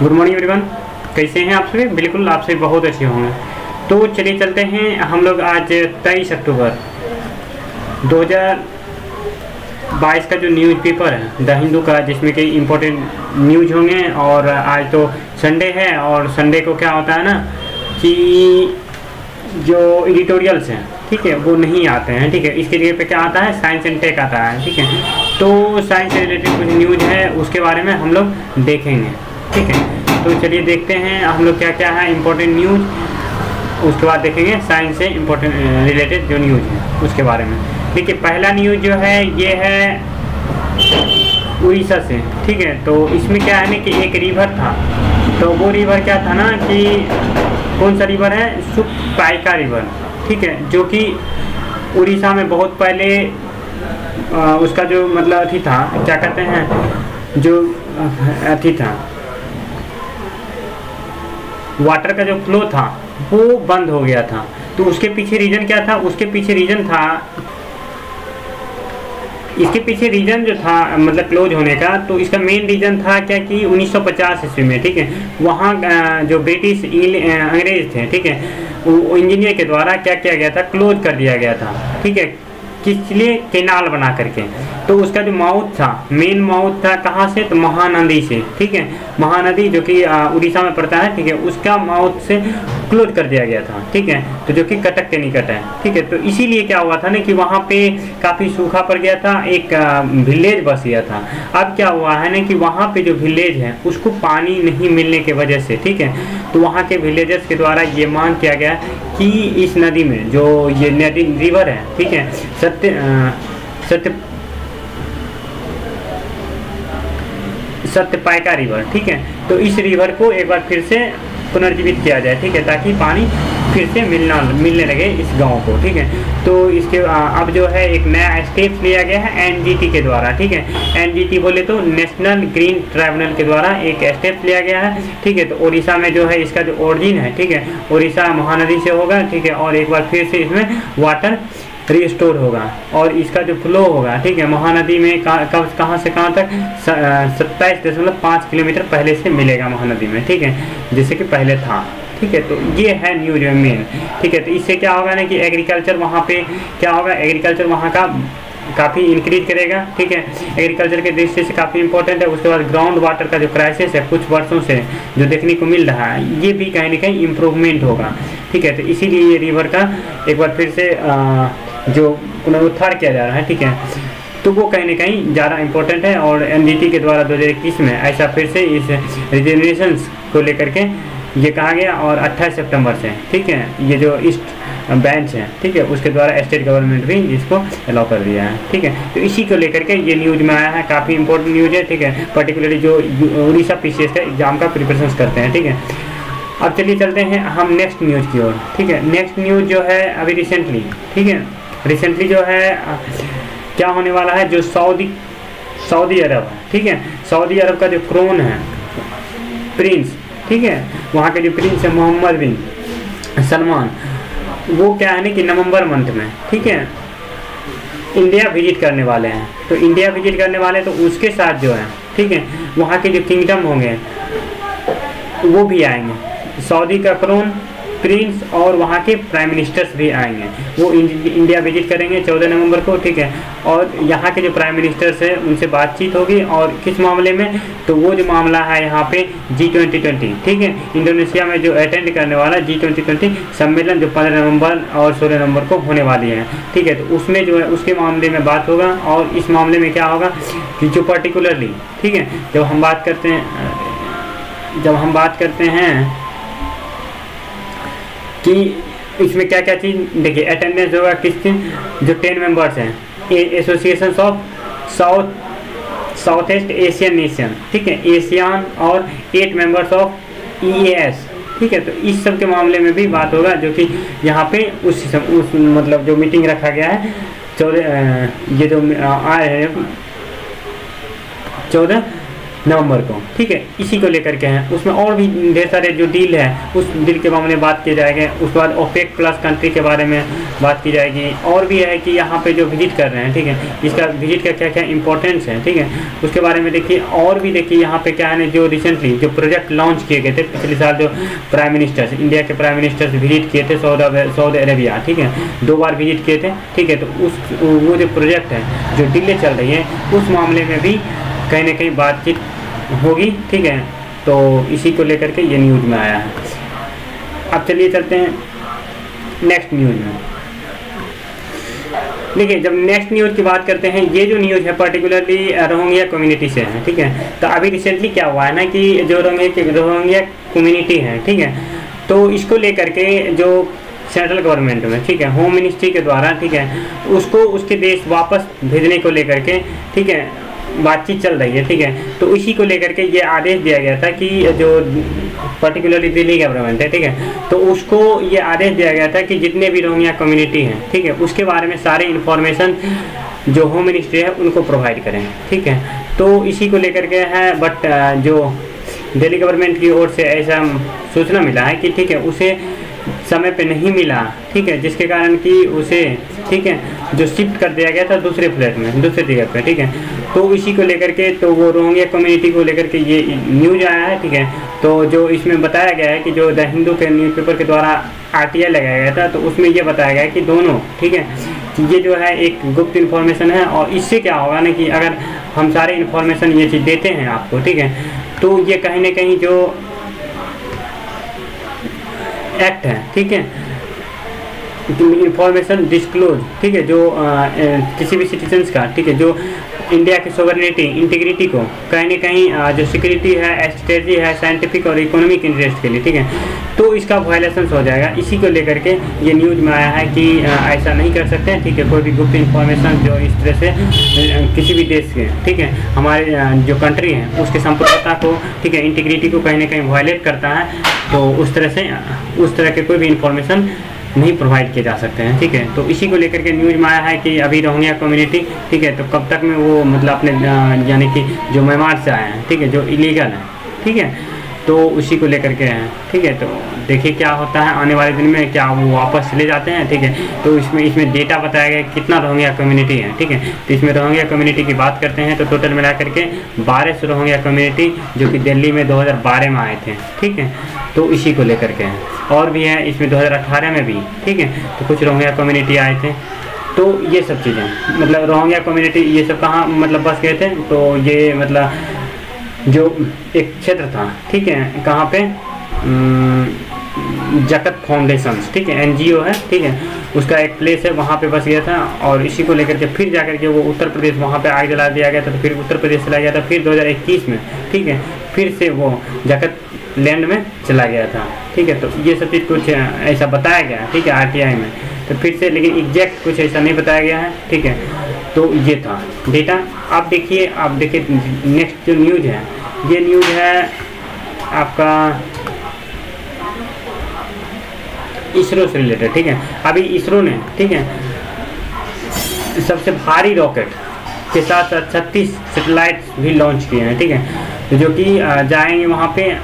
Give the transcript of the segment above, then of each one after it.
Good morning everyone, कैसे हैं आप सभी? बिल्कुल आप सभी बहुत अच्छे होंगे। तो चलिए चलते हैं हम लोग आज 23 अक्टूबर 2022 का जो न्यूज़पेपर है द हिंदू का, जिसमें कई इम्पोर्टेंट न्यूज़ होंगे। और आज तो संडे है और संडे को क्या होता है ना कि जो एडिटोरियल्स हैं, ठीक है, वो नहीं आते हैं। ठीक है, इसके जगह पे क्या आता है, साइंस एंड टेक आता है। ठीक है, तो साइंस से रिलेटेड कुछ न्यूज़ है उसके बारे में हम लोग देखेंगे। ठीक है, तो चलिए देखते हैं हम लोग क्या क्या है इम्पोर्टेंट न्यूज़, उसके बाद देखेंगे साइंस से इम्पोर्टेंट रिलेटेड जो न्यूज़ है उसके बारे में। देखिए पहला न्यूज़ जो है ये है उड़ीसा से। ठीक है, तो इसमें क्या है ना कि एक रिवर था, तो वो रिवर क्या था ना कि कौन सा रिवर है, सुखपायका रिवर। ठीक है, जो कि उड़ीसा में बहुत पहले उसका जो मतलब अथी था, क्या कहते हैं, जो अथी था, वाटर का जो फ्लो था वो बंद हो गया था। तो उसके पीछे रीजन क्या था, उसके पीछे रीजन था, इसके पीछे रीजन जो था मतलब क्लोज होने का, तो इसका मेन रीजन था क्या कि 1950 ईस्वी में, ठीक है, वहाँ जो ब्रिटिश अंग्रेज थे, ठीक है, वो इंजीनियर के द्वारा क्या किया गया था, क्लोज कर दिया गया था। ठीक है, किस लिए, केनाल बना करके। तो उसका जो माउथ था, मेन माउथ था कहाँ से, तो महानदी से। ठीक है, महानदी जो कि उड़ीसा में पड़ता है, ठीक है, उसका माउथ से क्लोज कर दिया गया था। ठीक है, तो जो कि कटक के निकट है। ठीक है, तो इसीलिए क्या हुआ था ना कि वहाँ पे काफ़ी सूखा पड़ गया था, एक विलेज बस गया था। अब क्या हुआ है ना कि वहाँ पे जो विलेज है उसको पानी नहीं मिलने की वजह से, ठीक है, तो वहाँ के विलेजर्स के द्वारा ये मांग किया गया कि इस नदी में जो ये नदी रिवर है, ठीक है, सत्यपायका रिवर, ठीक है, तो इस रिवर को एक बार फिर से पुनर्जीवित किया जाए। ठीक है, ताकि पानी फिर से मिलने लगे इस गांव को। ठीक है, तो इसके अब जो है एक नया स्टेप लिया गया है एनजीटी के द्वारा। ठीक है, एनजीटी बोले तो नेशनल ग्रीन ट्राइब्यूनल के द्वारा एक स्टेप लिया गया है। ठीक है, तो उड़ीसा में जो है इसका जो ओरिजिन है, ठीक है, उड़ीसा महानदी से होगा। ठीक है, और एक बार फिर से इसमें वाटर रिस्टोर होगा और इसका जो फ्लो होगा, ठीक है, महानदी में कहाँ से कहाँ तक 27.5 किलोमीटर पहले से मिलेगा महानदी में। ठीक है, जैसे कि पहले था। ठीक है, तो ये है न्यूज मेन। ठीक है, तो इससे क्या होगा ना कि एग्रीकल्चर वहाँ पे क्या होगा, एग्रीकल्चर वहाँ का काफ़ी इंक्रीज करेगा। ठीक है, एग्रीकल्चर के दृष्टि से काफ़ी इंपॉर्टेंट है। उसके बाद ग्राउंड वाटर का जो क्राइसिस है कुछ वर्षों से जो देखने को मिल रहा है, ये भी कहीं ना कहीं इम्प्रूवमेंट होगा। ठीक है, तो इसीलिए ये रिवर का एक बार फिर से जो पुनरुद्धार किया जा रहा है, ठीक है, तो वो कहीं ना कहीं ज़्यादा इम्पोर्टेंट है। और एनजीटी के द्वारा 2021 में ऐसा फिर से इस रिजर्वेशन को लेकर के ये कहा गया। और 28 सितंबर से, ठीक है, ये जो ईस्ट बेंच है, ठीक है, उसके द्वारा स्टेट गवर्नमेंट भी इसको अलाउ कर दिया है। ठीक है, तो इसी को लेकर के ये न्यूज़ में आया है, काफ़ी इंपॉर्टेंट न्यूज़ है। ठीक है, पर्टिकुलरली जो उड़ीसा पीसीएस का एग्जाम का प्रिपरेशन करते हैं। ठीक है, अब चलिए चलते हैं हम नेक्स्ट न्यूज़ की ओर। ठीक है, नेक्स्ट न्यूज़ जो है अभी रिसेंटली, ठीक है, रिसेंटली जो है क्या होने वाला है, जो सऊदी अरब है, ठीक है, सऊदी अरब का जो क्रोन है प्रिंस, ठीक है, वहाँ के जो प्रिंस है मोहम्मद बिन सलमान, वो क्या है ना कि नवंबर मंथ में, ठीक है, इंडिया विजिट करने वाले हैं। तो इंडिया विजिट करने वाले तो उसके साथ जो है, ठीक है, वहाँ के जो किंगडम होंगे वो भी आएंगे। सऊदी का क्रोन प्रिंस और वहाँ के प्राइम मिनिस्टर्स भी आएंगे, वो इंडिया विजिट करेंगे 14 नवंबर को। ठीक है, और यहाँ के जो प्राइम मिनिस्टर्स हैं उनसे बातचीत होगी। और किस मामले में, तो वो जो मामला है यहाँ पे G20, ठीक है, इंडोनेशिया में जो अटेंड करने वाला G20 सम्मेलन जो 15 नवंबर और 16 नवंबर को होने वाली है। ठीक है, तो उसमें जो है उसके मामले में बात होगा। और इस मामले में क्या होगा कि जो पर्टिकुलरली, ठीक है, जब हम बात करते हैं कि इसमें क्या क्या चीज़, देखिए अटेंडेंस होगा किस चीज़, जो 10 मेंबर्स हैं association of south east Asian nation, ठीक है, एशियान, और 8 मेंबर्स ऑफ EAS। ठीक है, तो इस सब के मामले में भी बात होगा, जो कि यहाँ पे उस मतलब जो मीटिंग रखा गया है 14 ये जो आए हैं 14 नवंबर को, ठीक है। इसी को लेकर के हैं। उसमें और भी ढेर सारे जो डील है उस डील के बारे में बात किए जाएंगे। उसके बाद ओपेक प्लस कंट्री के बारे में बात की जाएगी। और भी है कि यहाँ पे जो विजिट कर रहे हैं, ठीक है, इसका विजिट का क्या क्या इंपॉर्टेंस है, ठीक है, उसके बारे में देखिए। और भी देखिए यहाँ पे क्या है, जो रिसेंटली जो प्रोजेक्ट लॉन्च किए गए थे पिछले साल, जो प्राइम मिनिस्टर्स, इंडिया के प्राइम मिनिस्टर्स विजिट किए थे सऊदी अरेबिया, ठीक है, 2 बार विजिट किए थे, ठीक है। तो वो जो प्रोजेक्ट है, जो डीलें चल रही है, उस मामले में भी कहीं ना कहीं बातचीत होगी, ठीक है। तो इसी को लेकर के ये न्यूज़ में आया है। अब चलिए चलते हैं नेक्स्ट न्यूज़ में। देखिए, जब नेक्स्ट न्यूज़ की बात करते हैं, ये जो न्यूज़ है पर्टिकुलरली रोहिंग्या कम्युनिटी से है, ठीक है। तो अभी रिसेंटली क्या हुआ है ना कि जो रोहिंग्या कम्युनिटी है, ठीक है, तो इसको लेकर के जो सेंट्रल गवर्नमेंट में, ठीक है, होम मिनिस्ट्री के द्वारा, ठीक है, उसको उसके देश वापस भेजने को लेकर के, ठीक है, बातचीत चल रही है, ठीक है। तो इसी को लेकर के ये आदेश दिया गया था कि जो पर्टिकुलरली दिल्ली गवर्नमेंट है, ठीक है, तो उसको ये आदेश दिया गया था कि जितने भी रोहिंग्या कम्युनिटी हैं, ठीक है, उसके बारे में सारे इन्फॉर्मेशन जो होम मिनिस्ट्री है उनको प्रोवाइड करें, ठीक है। तो इसी को लेकर के है। बट जो दिल्ली गवर्नमेंट की ओर से ऐसा सूचना मिला है कि, ठीक है, उसे समय पे नहीं मिला, ठीक है, जिसके कारण कि उसे, ठीक है, जो शिफ्ट कर दिया गया था दूसरे फ्लैट में, दूसरे जगह पे, ठीक है। तो इसी को लेकर के, तो वो रोहिंग्या कम्युनिटी को लेकर के ये न्यूज आया है, ठीक है। तो जो इसमें बताया गया है कि जो द हिंदू के न्यूज़पेपर के द्वारा RTI लगाया गया था, तो उसमें ये बताया गया है कि दोनों, ठीक है, ये जो है एक गुप्त इन्फॉर्मेशन है। और इससे क्या होगा ना कि अगर हम सारे इन्फॉर्मेशन ये चीज़ देते हैं आपको, ठीक है, तो ये कहीं ना कहीं जो एक्ट है, ठीक है, इंफॉर्मेशन डिस्क्लोज, ठीक है, जो किसी भी सिटीजन्स का, ठीक है, जो इंडिया की सोवरेनिटी, इंटीग्रिटी को कहीं ना कहीं जो सिक्योरिटी है, स्ट्रेटजी है, साइंटिफिक और इकोनॉमिक इंटरेस्ट के लिए, ठीक है, तो इसका वायलेशन हो जाएगा। इसी को लेकर के ये न्यूज़ में आया है कि ऐसा नहीं कर सकते हैं, ठीक है। कोई भी गुप्त इन्फॉर्मेशन जो इस तरह से किसी भी देश के, ठीक है, हमारे जो कंट्री है उसके संप्रभुता को, ठीक है, इंटीग्रिटी को कहीं ना कहीं वायलेट करता है, तो उस तरह के कोई भी इंफॉर्मेशन नहीं प्रोवाइड किए जा सकते हैं, ठीक है। तो इसी को लेकर के न्यूज़ में आया है कि अभी रोहिंग्या कम्युनिटी, ठीक है, तो कब तक में वो मतलब अपने यानी कि जो म्यांमार से आए हैं, ठीक है, जो इलीगल है, ठीक है, तो उसी को लेकर के हैं, ठीक है। तो देखिए क्या होता है आने वाले दिन में, क्या वो वापस चले जाते हैं, ठीक है। तो इसमें डेटा बताया गया कितना रोहिंग्या कम्युनिटी है, ठीक है। तो इसमें रोहिंग्या कम्युनिटी की बात करते हैं तो टोटल मिला करके 1200 रोहिंग्या कम्युनिटी जो कि दिल्ली में 2012 में आए थे, ठीक है। तो इसी को लेकर के हैं। और भी है इसमें 2018 में भी, ठीक है, तो कुछ रोहिंग्या कम्युनिटी आए थे। तो ये सब चीज़ें मतलब रोहिंग्या कम्युनिटी ये सब कहाँ मतलब बस गए थे, तो ये मतलब जो एक क्षेत्र था, ठीक है, कहाँ पे जकत फाउंडेशंस, ठीक है, NGO है, ठीक है, उसका एक प्लेस है, वहाँ पे बस गया था। और इसी को लेकर के फिर जाकर के वो उत्तर प्रदेश वहाँ पे आग जला दिया गया था, तो फिर उत्तर प्रदेश चला गया था। फिर 2021 में, ठीक है, फिर से वो जकत लैंड में चला गया था, ठीक है। तो ये सब चीज़ कुछ ऐसा बताया गया, ठीक है, RTI में। तो फिर से लेकिन एग्जैक्ट कुछ ऐसा नहीं बताया गया है, ठीक है। तो ये था डेटा। आप देखिए नेक्स्ट जो न्यूज़ है, ये न्यूज़ है आपका इसरो से रिलेटेड, ठीक है। अभी इसरो ने, ठीक है, सबसे भारी रॉकेट के साथ 36 सैटेलाइट्स भी लॉन्च किए हैं, ठीक है, तो जो कि जाएंगे वहाँ पे,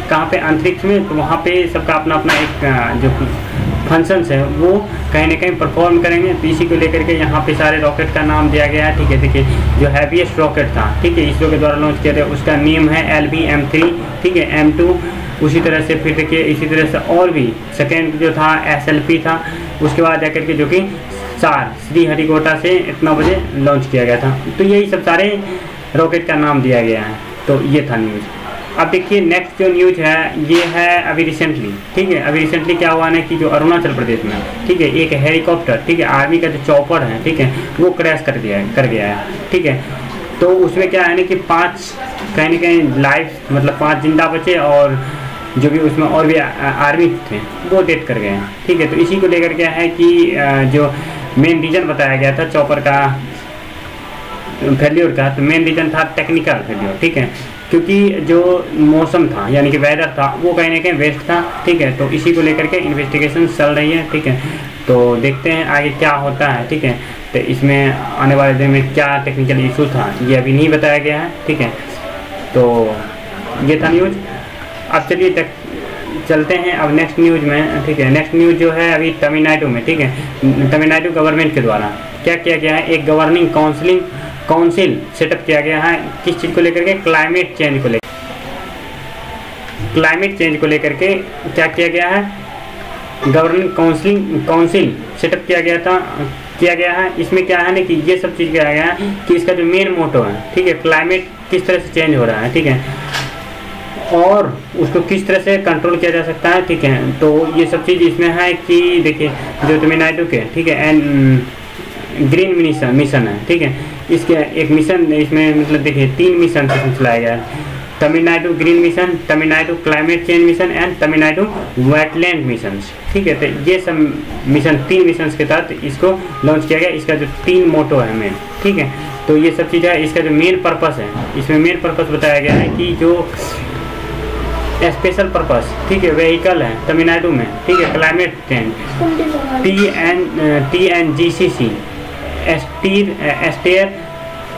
कहाँ पे, अंतरिक्ष में। तो वहाँ पे सबका अपना अपना एक जो फंक्शंस है वो कहीं ना कहीं परफॉर्म करेंगे। तो इसी को लेकर के यहाँ पे सारे रॉकेट का नाम दिया गया है, ठीक है। देखिए जो हैवीएस्ट रॉकेट था, ठीक है, इसरो के द्वारा लॉन्च किया था, उसका नेम है LV-M3, ठीक है, M2। उसी तरह से फिर देखिए इसी तरह से और भी सेकेंड जो था SLP था। उसके बाद जाकर के जो कि 4 श्रीहरिकोटा से इतना बजे लॉन्च किया गया था। तो यही सब सारे रॉकेट का नाम दिया गया है। तो ये था न्यूज़। अब देखिए नेक्स्ट जो न्यूज़ है ये है अभी रिसेंटली, ठीक है, अभी रिसेंटली क्या हुआ ना कि जो अरुणाचल प्रदेश में, ठीक है, एक हेलीकॉप्टर, ठीक है, आर्मी का जो चॉपर है, ठीक है, वो क्रैश कर गया है, ठीक है। तो उसमें क्या है ना कि 5 कहीं ना कहीं लाइफ मतलब 5 जिंदा बचे और जो भी उसमें और भी आर्मी थे वो डेथ कर गए हैं, ठीक है। तो इसी को लेकर क्या है कि जो मेन रीज़न बताया गया था चॉपर का फेल्योर का, तो मेन रीज़न था टेक्निकल फेल्योर, ठीक है, क्योंकि जो मौसम था यानी कि वेदर था वो कहीं ना कहीं वेस्ट था, ठीक है। तो इसी को लेकर के इन्वेस्टिगेशन चल रही है, ठीक है। तो देखते हैं आगे क्या होता है, ठीक है। तो इसमें आने वाले दिन में क्या टेक्निकल इशू था ये अभी नहीं बताया गया है, ठीक है। तो ये था न्यूज। अब चलिए तक चलते हैं अब नेक्स्ट न्यूज में, ठीक है। नेक्स्ट न्यूज जो है अभी तमिलनाडु में, ठीक है। तमिलनाडु गवर्नमेंट के द्वारा क्या किया गया है, एक गवर्निंग काउंसिल सेटअप किया गया है। किस चीज़ को लेकर के, क्लाइमेट चेंज को लेकर, क्लाइमेट चेंज को लेकर के क्या किया गया है, गवर्निंग काउंसिल सेटअप किया गया है। इसमें क्या है ना कि ये सब चीज़ किया गया है कि इसका जो मेन मोटो है, ठीक है, क्लाइमेट किस तरह से चेंज हो रहा है, ठीक है, और उसको किस तरह से कंट्रोल किया जा सकता है, ठीक है। तो ये सब चीज़ इसमें है कि देखिए जो तमिलनाडु के, ठीक है, एंड ग्रीन मिशन है, ठीक है। इसके एक मिशन इसमें मतलब देखिए 3 मिशन चलाया गया है, Tamil Nadu green mission, Tamil Nadu climate change mission and Tamil Nadu wetland mission, ठीक है। तो ये सब मिशन 3 मिशन के तहत इसको लॉन्च किया गया। इसका जो 3 मोटो है मेन, ठीक है। तो ये सब चीज़ है। इसका जो मेन पर्पस है, इसमें मेन पर्पस बताया गया है कि जो स्पेशल पर्पस, ठीक है, व्हीकल है तमिलनाडु में, ठीक है, climate change TNGCC steer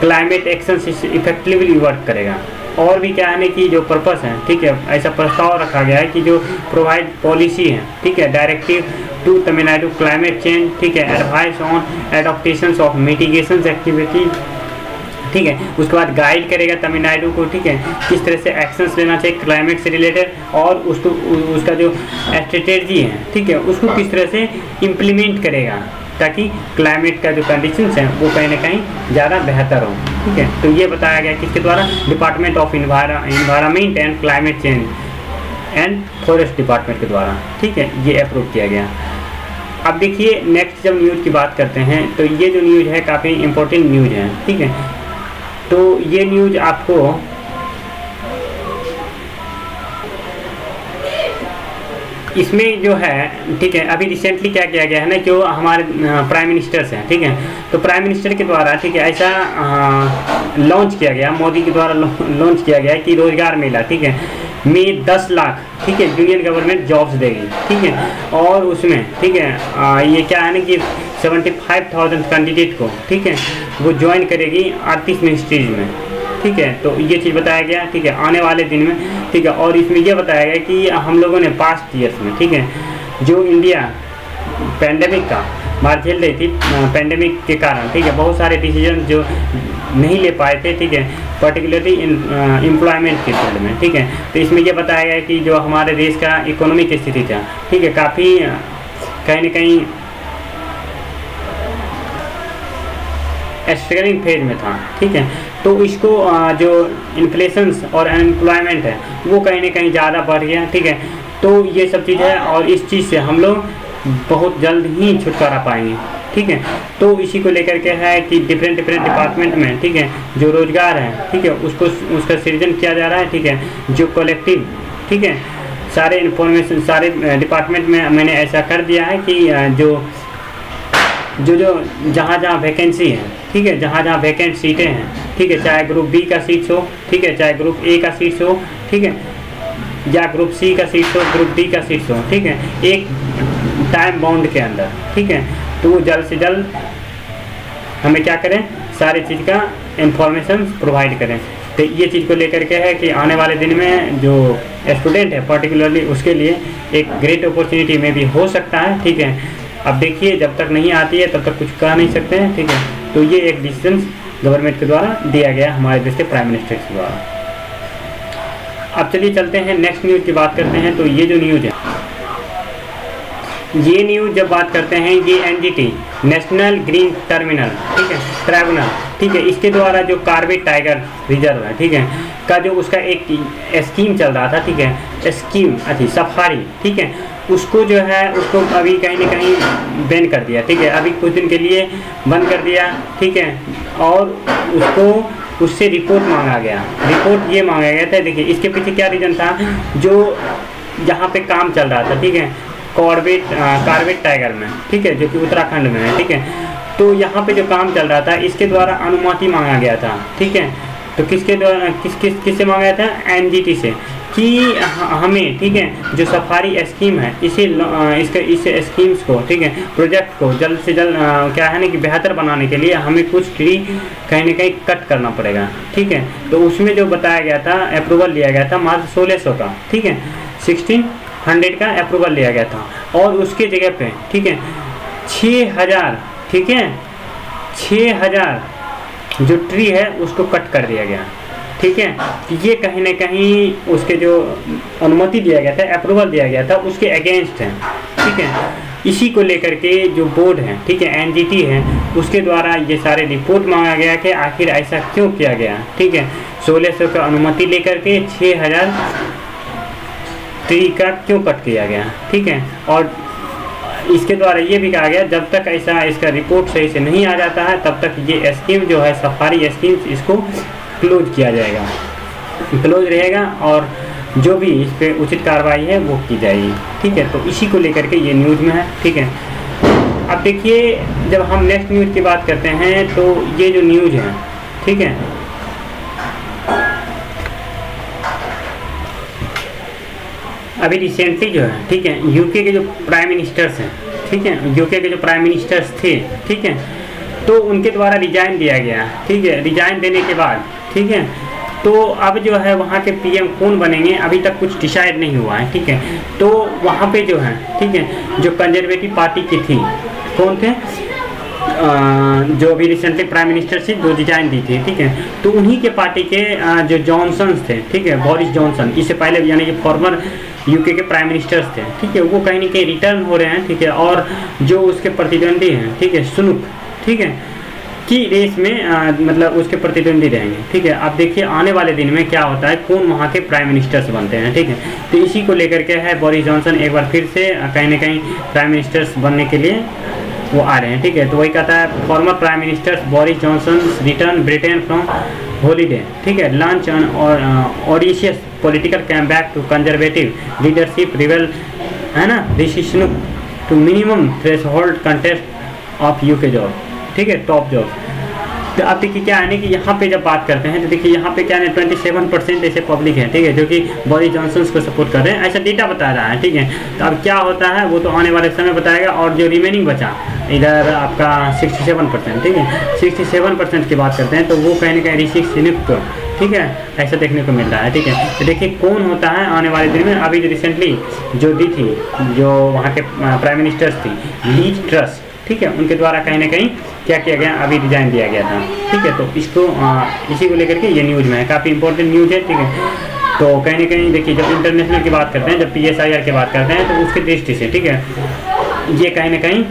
climate action effectively work करेगा। और भी क्या है ना कि जो पर्पस है, ठीक है, ऐसा प्रस्ताव रखा गया है कि जो प्रोवाइड पॉलिसी है, ठीक है, directive to Tamil Nadu climate change, ठीक है, advice on adaptation of mitigation activity, ठीक है। उसके बाद गाइड करेगा तमिलनाडु को, ठीक है, किस तरह से एक्शंस लेना चाहिए क्लाइमेट से रिलेटेड, और उसका जो स्ट्रेटेजी है, ठीक है, उसको किस तरह से इम्प्लीमेंट करेगा ताकि क्लाइमेट का जो कंडीशंस हैं वो कहीं ना कहीं ज़्यादा बेहतर हो, ठीक है। तो ये बताया गया किसके द्वारा, department of environment and climate change and forest department के द्वारा, ठीक है, ये अप्रूव किया गया। अब देखिए नेक्स्ट जब न्यूज़ की बात करते हैं तो ये जो न्यूज़ है काफ़ी इम्पोर्टेंट न्यूज़ है, ठीक है। तो ये न्यूज़ आपको इसमें जो है, ठीक है, अभी रिसेंटली क्या किया गया है ना, जो हमारे प्राइम मिनिस्टर्स हैं, ठीक है, तो प्राइम मिनिस्टर के द्वारा, ठीक है, ऐसा लॉन्च किया गया, मोदी के द्वारा लॉन्च किया गया कि रोजगार मेला, ठीक है, में 10 लाख, ठीक है, यूनियन गवर्नमेंट जॉब्स देगी, ठीक है। और उसमें, ठीक है, ये क्या है ना कि 75,000 कैंडिडेट को, ठीक है, वो ज्वाइन करेगी 38 मिनिस्ट्रीज में, ठीक है। तो ये चीज़ बताया गया, ठीक है, आने वाले दिन में, ठीक है। और इसमें ये बताया गया कि हम लोगों ने पास्ट ईयर्स में, ठीक है, जो इंडिया पैंडेमिक का मार झेल रही थी, पैंडेमिक के कारण, ठीक है, बहुत सारे डिसीजन जो नहीं ले पाए थे, ठीक है, पर्टिकुलरली एम्प्लॉयमेंट के फील्ड में, ठीक है। तो इसमें ये बताया गया कि जो हमारे देश का इकोनॉमिक स्थिति था, ठीक है, काफ़ी कहीं ना कहीं स्ट्रगलिंग फेज में था, ठीक है। तो इसको जो इन्फ्लेशन और अनएम्प्लॉयमेंट है वो कहीं ना कहीं ज़्यादा बढ़ गया, ठीक है। तो ये सब चीज़ है और इस चीज़ से हम लोग बहुत जल्द ही छुटकारा पाएंगे, ठीक है। तो इसी को लेकर के है कि डिफरेंट डिपार्टमेंट में, ठीक है, जो रोजगार है, ठीक है, उसका सृजन किया जा रहा है, ठीक है, जो कलेक्टिव, ठीक है, सारे इंफॉर्मेशन सारे डिपार्टमेंट में मैंने ऐसा कर दिया है कि जो जहाँ वैकेंसी है, ठीक है, जहाँ वैकेंट सीटें हैं, ठीक है, चाहे ग्रुप बी का सीट्स हो, ठीक है, चाहे ग्रुप ए का सीट्स हो, ठीक है, या ग्रुप सी का सीट्स हो, ग्रुप डी का सीट्स हो, ठीक है, एक टाइम बाउंड के अंदर, ठीक है। तो जल्द से जल्द हमें क्या करें, सारी चीज़ का इंफॉर्मेशन प्रोवाइड करें। तो ये चीज़ को लेकर के है कि आने वाले दिन में जो स्टूडेंट है पर्टिकुलरली उसके लिए एक ग्रेट अपॉर्चुनिटी में भी हो सकता है, ठीक है। अब देखिए जब तक नहीं आती है तब तक कुछ कह नहीं सकते हैं, ठीक है। तो ये एक डिसीजन गवर्नमेंट के द्वारा दिया गया हमारे देश के प्राइम मिनिस्टर के द्वारा। अब चलिए चलते हैं नेक्स्ट न्यूज़ की बात करते हैं। तो ये जो न्यूज़ है, ये न्यूज़ जब बात करते हैं, ये NGT नेशनल ग्रीन टर्मिनल, ठीक है, ट्राइब्यूनल, ठीक है, इसके द्वारा जो कॉर्बेट टाइगर रिजर्व है, ठीक है, का जो उसका एक स्कीम चल रहा था, ठीक है, स्कीम अच्छी सफारी, ठीक है, उसको जो है उसको अभी कहीं ना कहीं बैन कर दिया, ठीक है, अभी कुछ दिन के लिए बंद कर दिया, ठीक है। और उससे रिपोर्ट मांगा गया, रिपोर्ट ये मांगा गया था, देखिए इसके पीछे क्या रीज़न था, जो यहाँ पे काम चल रहा था, ठीक है, कॉर्बेट टाइगर में, ठीक है, जो कि उत्तराखंड में है, ठीक है। तो यहाँ पे जो काम चल रहा था इसके द्वारा अनुमति मांगा गया था, ठीक है। तो किसके द्वारा किससे मांगा गया था, NGT से, कि हमें, ठीक है, जो सफारी स्कीम है इसे इस स्कीम्स को, ठीक है, प्रोजेक्ट को जल्द से जल्द क्या है ना कि बेहतर बनाने के लिए हमें कुछ ट्री कहीं ना कहीं कट करना पड़ेगा, ठीक है। तो उसमें जो बताया गया था, अप्रूवल लिया गया था मात्र 1600 का, ठीक है, 1600 का अप्रूवल लिया गया था, और उसके जगह पे, ठीक है, 6000, ठीक है, 6000 जो ट्री है उसको कट कर दिया गया, ठीक है। ये कहीं ना कहीं उसके जो अनुमति दिया गया था, अप्रूवल दिया गया था, उसके अगेंस्ट है, ठीक है। इसी को लेकर के जो बोर्ड है, ठीक है, एनजीटी है, उसके द्वारा ये सारे रिपोर्ट मांगा गया कि आखिर ऐसा क्यों किया गया, ठीक है। 1600 का अनुमति लेकर के 6000 ट्री का क्यों कट किया गया, ठीक है। और इसके द्वारा ये भी कहा गया जब तक ऐसा इसका रिपोर्ट सही से नहीं आ जाता है तब तक ये स्कीम जो है सफारी स्कीम इसको क्लोज किया जाएगा, क्लोज रहेगा, और जो भी इस पर उचित कार्रवाई है वो की जाएगी, ठीक है। तो इसी को लेकर के ये न्यूज़ में है, ठीक है। अब देखिए जब हम नेक्स्ट न्यूज़ की बात करते हैं तो ये जो न्यूज़ है, ठीक है, अभी रिसेंटली जो है, ठीक है, यूके के जो प्राइम मिनिस्टर्स हैं, ठीक है, यूके के जो प्राइम मिनिस्टर्स थे, ठीक है, तो उनके द्वारा रिजाइन दिया गया, ठीक है। रिजाइन देने के बाद, ठीक है, तो अब जो है वहाँ के पीएम कौन बनेंगे अभी तक कुछ डिसाइड नहीं हुआ है, ठीक है। तो वहाँ पे जो है, ठीक है, जो कंजर्वेटिव पार्टी की थी, कौन थे, जो अभी रिसेंटली प्राइम मिनिस्टर से जो रिजाइन दी थी, ठीक है, तो उन्हीं के पार्टी के जो जॉनसन थे, ठीक है, बोरिस जॉनसन, इससे पहले यानी कि फॉर्मर यूके के प्राइम मिनिस्टर्स थे, ठीक है, वो कहीं ना कहीं रिटर्न हो रहे हैं, ठीक है। और जो उसके प्रतिद्वंदी हैं, ठीक है, सुनुक, ठीक है, की रेस में मतलब उसके प्रतिद्वंदी रहेंगे, ठीक है। आप देखिए आने वाले दिन में क्या होता है, कौन वहाँ के प्राइम मिनिस्टर्स बनते हैं, ठीक है। तो इसी को लेकर के है बोरिस जॉनसन एक बार फिर से कहीं ना कहीं प्राइम मिनिस्टर्स बनने के लिए वो आ रहे हैं, ठीक है। तो वही कहता है former prime ministers Boris Johnson return Britain from holiday, ठीक है, launch on audacious political comeback to Conservative leadership rival, है ना, decision to minimum threshold contest of UK job, ठीक है, टॉप जॉब। तो अब देखिए क्या है ना कि यहाँ पे जब बात करते हैं तो देखिए यहाँ पे क्या है 27% ऐसे पब्लिक है, ठीक है, जो कि बोरिस जॉनसन को सपोर्ट कर रहे हैं, ऐसा डेटा बता रहा है, ठीक है। तो अब क्या होता है वो तो आने वाले समय बताएगा। और जो रिमेनिंग बचा इधर आपका 67%, ठीक है, 67% की बात करते हैं तो वो कहीं ना कहीं ऋषि सुनक, ठीक है, ऐसा देखने को मिल रहा है, ठीक है। तो देखिए कौन होता है आने वाले दिन में। अभी जो रिसेंटली जो दी थी, जो वहाँ के प्राइम मिनिस्टर्स थी, लीज ट्रस्ट, ठीक है, उनके द्वारा कहीं ना कहीं क्या किया गया, अभी रिजाइन दिया गया था, ठीक है। तो इसको इसी को लेकर के ये न्यूज़ में है, काफ़ी इंपॉर्टेंट न्यूज़ है, ठीक है। तो कहीं ना कहीं देखिए जब इंटरनेशनल की बात करते हैं, जब PSIR की बात करते हैं तो उसकी दृष्टि से, ठीक है, ये कहीं ना कहीं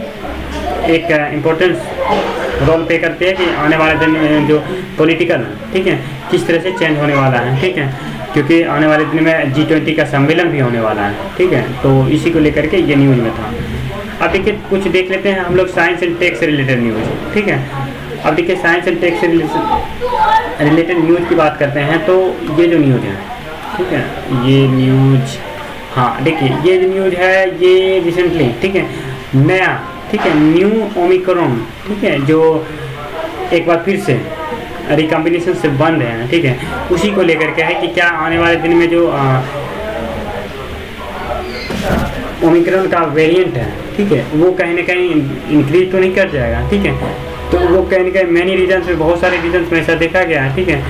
एक इम्पोर्टेंट रोल प्ले करती है कि आने वाले दिन में जो पॉलिटिकल, ठीक है, किस तरह से चेंज होने वाला है, ठीक है, क्योंकि आने वाले दिन में G20 का सम्मेलन भी होने वाला है, ठीक है। तो इसी को लेकर के ये न्यूज़ में था। अब देखिए कुछ देख लेते हैं हम लोग साइंस एंड टेक से रिलेटेड न्यूज़, ठीक है। अब देखिए साइंस एंड टेक से रिलेटेड न्यूज़ की बात करते हैं तो ये जो न्यूज़ है, ठीक है, ये न्यूज़, हाँ देखिए ये जो न्यूज़ है ये रिसेंटली, ठीक है, नया, ठीक है, न्यू ओमिक्रॉन, ठीक है, जो एक बार फिर से रिकॉम्बिनेशन से बंद है, ठीक है, उसी को लेकर के है कि क्या आने वाले दिन में जो ओमिक्रॉन का वेरिएंट है, ठीक है, वो कहीं ना कहीं इंक्रीज तो नहीं कर जाएगा, ठीक है। तो वो कहीं ना कहीं मैनी रीजन्स में, बहुत सारे रीजन्स में ऐसा देखा गया है, ठीक है,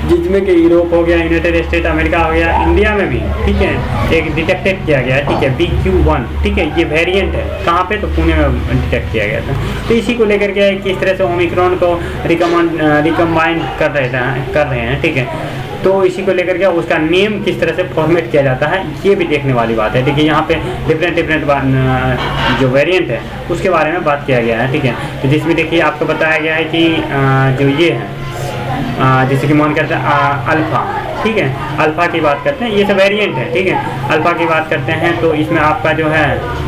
जिसमें कि यूरोप हो गया, यूनाइटेड स्टेट अमेरिका हो गया, इंडिया में भी, ठीक है, एक डिटेक्टेड किया गया है, ठीक है, BQ.1, ठीक है, ये वेरिएंट है, कहाँ पे, तो पुणे में डिटेक्ट किया गया था। तो इसी को लेकर के किस तरह से ओमिक्रॉन को रिकम्बाइंड कर रहे हैं, ठीक है। तो इसी को लेकर के उसका नेम किस तरह से फॉर्मेट किया जाता है ये भी देखने वाली बात है। देखिए यहाँ पे डिफरेंट जो वेरिएंट है उसके बारे में बात किया गया है, ठीक है। तो जिसमें देखिए आपको बताया गया है कि जो ये है जैसे कि मान करते हैं अल्फ़ा, ठीक है, अल्फ़ा की बात करते हैं, ये सब वेरिएंट है, ठीक है। अल्फ़ा की बात करते हैं तो इसमें आपका जो है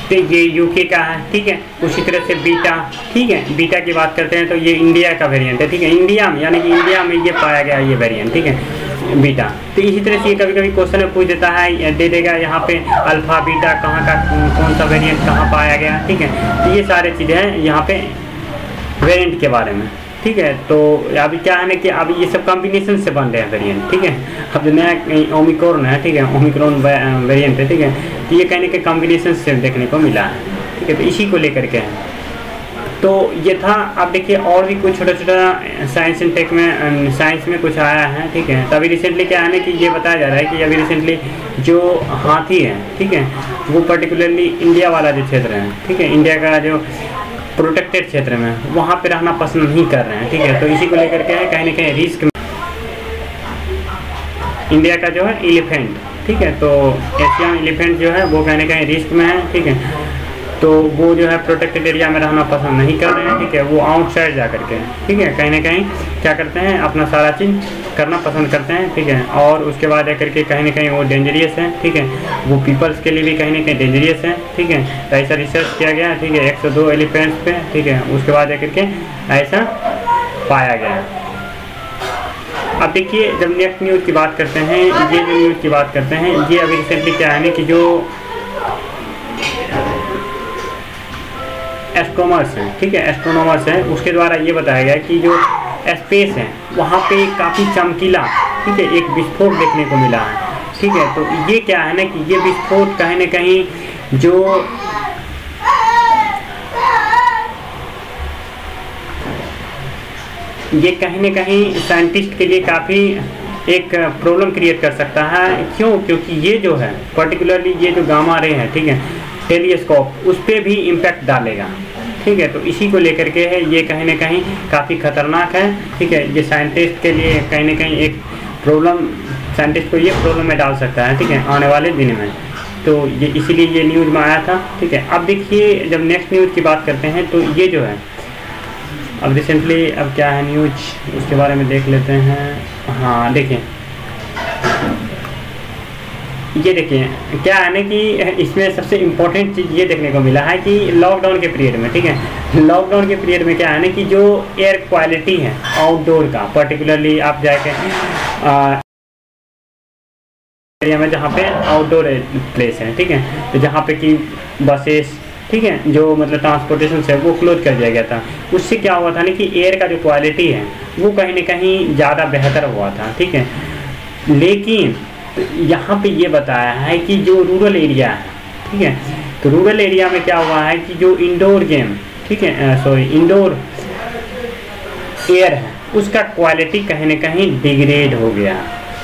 तो ये यूके का है, ठीक है। उसी तरह से बीटा, ठीक है, बीटा की बात करते हैं तो ये इंडिया का वेरिएंट है, ठीक है, इंडिया में, यानी कि इंडिया में ये पाया गया ये वेरिएंट, ठीक है, बीटा। तो इसी तरह से ये कभी कभी क्वेश्चन में पूछ देता है, दे देगा यहाँ पे अल्फ़ा बीटा कहाँ का कौन सा वेरिएंट कहाँ पाया गया, ठीक है। तो ये सारी चीज़ें हैं यहाँ पे वेरिएंट के बारे में, ठीक है। तो अभी क्या है ना कि अभी ये सब कॉम्बिनेशन से बन रहे हैं वेरिएंट, ठीक है। अब जो नया ओमिक्रॉन है, ठीक है, ओमिक्रॉन वेरिएंट है, ठीक है, तो ये कहने के कॉम्बिनेशन से देखने को मिला है, ठीक है। तो इसी को लेकर के है। तो ये था। अब देखिए और भी कुछ छोटा छोटा साइंस एंड टेक में, साइंस में कुछ आया है, ठीक है। तो अभी रिसेंटली क्या है ना कि ये बताया जा रहा है कि अभी रिसेंटली जो हाथी है, ठीक है, वो पर्टिकुलरली इंडिया वाला जो क्षेत्र है, ठीक है, इंडिया का जो प्रोटेक्टेड क्षेत्र में वहाँ पे रहना पसंद नहीं कर रहे हैं, ठीक है। तो इसी को लेकर के है कहीं ना कहीं रिस्क में इंडिया का जो है एलिफेंट, ठीक है, तो एशियन एलिफेंट जो है वो कहीं ना कहीं रिस्क में है, ठीक है। तो वो जो है प्रोटेक्टेड एरिया में रहना पसंद नहीं कर रहे हैं, ठीक है, वो आउटसाइड जा करके, ठीक है, कहीं ना कहीं क्या करते हैं अपना सारा चीज़ करना पसंद करते हैं, ठीक है। और उसके बाद आकर के कहीं ना कहीं वो डेंजरियस है, ठीक है, वो पीपल्स के लिए भी कहीं ना कहीं डेंजरियस है, ठीक है। तो ऐसा रिसर्च किया गया, ठीक है, 102 एलिफेंट्स पे, ठीक है, उसके बाद आकर के ऐसा पाया गया। अब देखिए जब नेक्स्ट न्यूज़ की बात करते हैं, ये जो न्यूज़ की बात करते हैं, ये अभी रिसेंटली क्या है ना कि जो एस्ट्रोनॉमर्स हैं, ठीक है, एस्ट्रोनॉमर्स हैं, उसके द्वारा ये बताया गया कि जो स्पेस है वहाँ पे काफ़ी चमकीला, ठीक है, एक विस्फोट देखने को मिला है, ठीक है। तो ये क्या है ना कि ये विस्फोट कहीं ना कहीं जो ये कहीं ना कहीं साइंटिस्ट के लिए काफ़ी एक प्रॉब्लम क्रिएट कर सकता है। क्यों? क्योंकि ये जो है पर्टिकुलरली ये जो गामा रे है, ठीक है, टेलीस्कोप उस पर भी इम्पैक्ट डालेगा, ठीक है। तो इसी को लेकर के है ये कहीं ना कहीं काफ़ी खतरनाक है, ठीक है। ये साइंटिस्ट के लिए कहीं ना कहीं एक प्रॉब्लम, साइंटिस्ट को ये प्रॉब्लम में डाल सकता है, ठीक है, आने वाले दिन में। तो ये इसीलिए ये न्यूज़ में आया था, ठीक है। अब देखिए जब नेक्स्ट न्यूज़ की बात करते हैं तो ये जो है अब रिसेंटली अब क्या है न्यूज़ उसके बारे में देख लेते हैं। हाँ देखिए, ये देखिए क्या है ना कि इसमें सबसे इम्पोर्टेंट चीज़ ये देखने को मिला है कि लॉकडाउन के पीरियड में, ठीक है, लॉकडाउन के पीरियड में क्या है ना कि जो एयर क्वालिटी है आउटडोर का, पर्टिकुलरली आप जाके एरिया में जहाँ पे आउटडोर प्लेस है, ठीक है, तो जहाँ पे कि बसेस, ठीक है, जो मतलब ट्रांसपोर्टेशन से वो क्लोज कर दिया गया था। उससे क्या हुआ था ना कि एयर का जो क्वालिटी है वो कहीं ना कहीं ज़्यादा बेहतर हुआ था, ठीक है। लेकिन यहाँ पे ये बताया है कि जो रूरल एरिया है, ठीक है, तो रूरल एरिया में क्या हुआ है कि जो इंडोर गेम, ठीक है, सॉरी इंडोर एयर है उसका क्वालिटी कहीं ना कहीं डिग्रेड हो गया,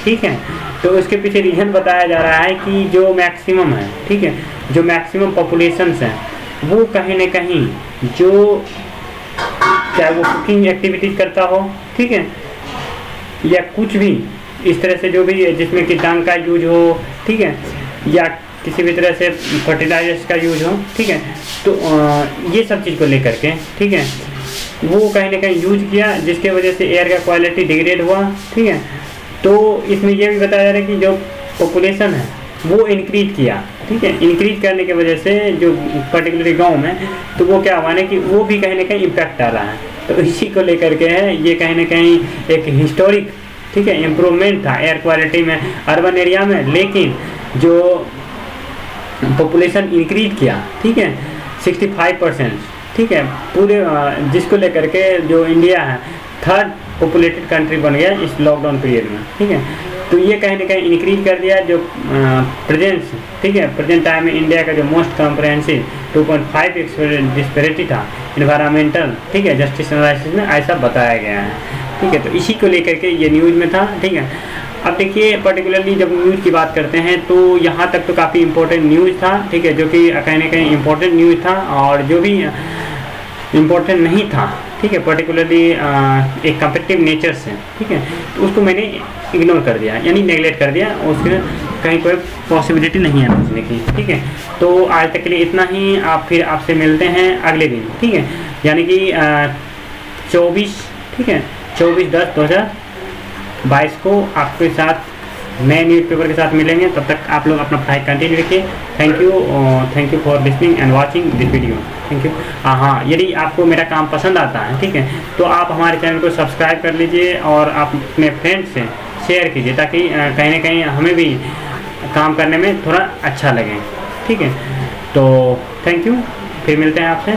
ठीक है। तो उसके पीछे रीज़न बताया जा रहा है कि जो मैक्सिमम है, ठीक है, जो मैक्सिमम पॉपुलेशंस हैं वो कहीं ना कहीं जो चाहे वो कुकिंग एक्टिविटीज़ करता हो, ठीक है, या कुछ भी इस तरह से जो भी जिसमें कि डंग का यूज हो, ठीक है, या किसी भी तरह से फर्टिलाइजर्स का यूज हो, ठीक है। तो ये सब चीज़ को लेकर के, ठीक है, वो कहीं ना कहीं यूज किया जिसके वजह से एयर का क्वालिटी डिग्रेड हुआ, ठीक है। तो इसमें यह भी बताया जा रहा है कि जो पॉपुलेशन है वो इंक्रीज किया, ठीक है, इंक्रीज करने की वजह से जो पर्टिकुलरली गांव में, तो वो क्या हुआ ना कि वो भी कहीं ना कहीं इम्पैक्ट डाला है। तो इसी को लेकर के है ये कहीं ना कहीं एक हिस्टोरिक, ठीक है, इम्प्रूवमेंट था एयर क्वालिटी में अर्बन एरिया में। लेकिन जो पॉपुलेशन इंक्रीज किया, ठीक है, 65%, ठीक है, पूरे जिसको लेकर के जो इंडिया है थर्ड पॉपुलेटेड कंट्री बन गया इस लॉकडाउन पीरियड में, ठीक है। तो ये कहीं ना कहीं इंक्रीज कर दिया जो प्रेजेंस, ठीक है, प्रेजेंट टाइम में इंडिया का जो मोस्ट कॉम्प्रहेंसिव 2.5 डिस्पेरिटी था इन्वायरमेंटल, ठीक है, जस्टिस एनालिसिस में ऐसा बताया गया है, ठीक है। तो इसी को लेकर के ये न्यूज़ में था, ठीक है। अब देखिए पर्टिकुलरली जब न्यूज़ की बात करते हैं तो यहाँ तक तो काफ़ी इंपॉर्टेंट न्यूज़ था, ठीक है, जो कि कहीं ना कहीं इम्पोर्टेंट न्यूज़ था। और जो भी इम्पोर्टेंट नहीं था, ठीक है, पर्टिकुलरली एक कम्पिटिटिव नेचर से, ठीक है, तो उसको मैंने इग्नोर कर दिया, यानी नेगलेक्ट कर दिया, उसके कहीं कोई पॉसिबिलिटी नहीं है पूछने की, ठीक है। तो आज तक के लिए इतना ही। आप फिर आपसे मिलते हैं अगले दिन, ठीक है, यानी कि 24, ठीक है, 24/10/2022 को आपके साथ नए न्यूज़पेपर के साथ मिलेंगे। तब तक आप लोग अपना पढ़ाई कंटिन्यू रखिए। Thank you for listening and watching this video. Thank you. हाँ, यदि आपको मेरा काम पसंद आता है, ठीक है, तो आप हमारे चैनल को सब्सक्राइब कर लीजिए और आप अपने फ्रेंड्स से शेयर कीजिए ताकि कहीं ना कहीं हमें भी काम करने में थोड़ा अच्छा लगे, ठीक है। तो थैंक यू, फिर मिलते हैं आपसे।